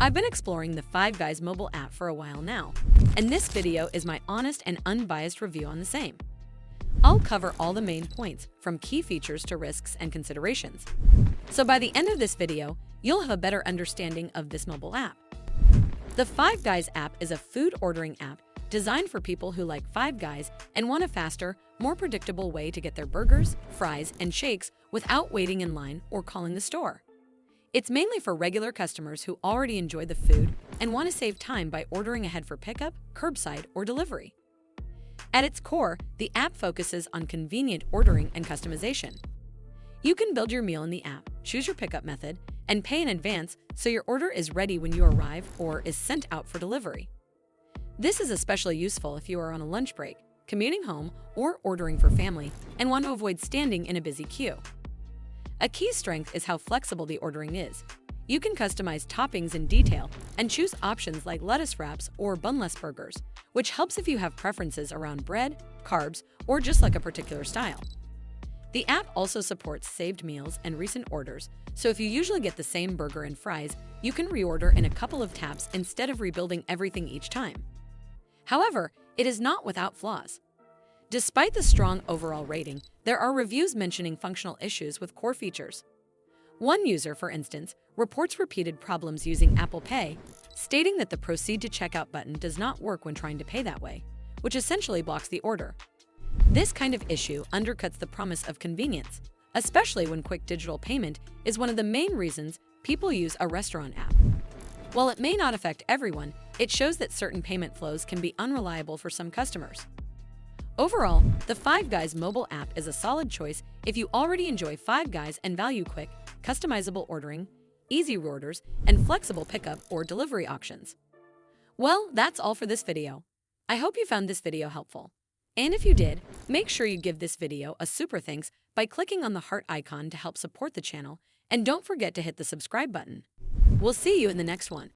I've been exploring the Five Guys mobile app for a while now, and this video is my honest and unbiased review on the same. I'll cover all the main points, from key features to risks and considerations. So by the end of this video, you'll have a better understanding of this mobile app. The Five Guys app is a food ordering app designed for people who like Five Guys and want a faster, more predictable way to get their burgers, fries, and shakes without waiting in line or calling the store. It's mainly for regular customers who already enjoy the food and want to save time by ordering ahead for pickup, curbside, or delivery. At its core, the app focuses on convenient ordering and customization. You can build your meal in the app, choose your pickup method, and pay in advance so your order is ready when you arrive or is sent out for delivery. This is especially useful if you are on a lunch break, commuting home, or ordering for family and want to avoid standing in a busy queue. A key strength is how flexible the ordering is. You can customize toppings in detail and choose options like lettuce wraps or bunless burgers, which helps if you have preferences around bread, carbs, or just like a particular style. The app also supports saved meals and recent orders, so if you usually get the same burger and fries, you can reorder in a couple of taps instead of rebuilding everything each time. However, it is not without flaws. Despite the strong overall rating, there are reviews mentioning functional issues with core features. One user, for instance, reports repeated problems using Apple Pay, stating that the Proceed to Checkout button does not work when trying to pay that way, which essentially blocks the order. This kind of issue undercuts the promise of convenience, especially when quick digital payment is one of the main reasons people use a restaurant app. While it may not affect everyone, it shows that certain payment flows can be unreliable for some customers. Overall, the Five Guys mobile app is a solid choice if you already enjoy Five Guys and value quick, customizable ordering, easy reorders, and flexible pickup or delivery options. Well, that's all for this video. I hope you found this video helpful. And if you did, make sure you give this video a super thanks by clicking on the heart icon to help support the channel, and don't forget to hit the subscribe button. We'll see you in the next one.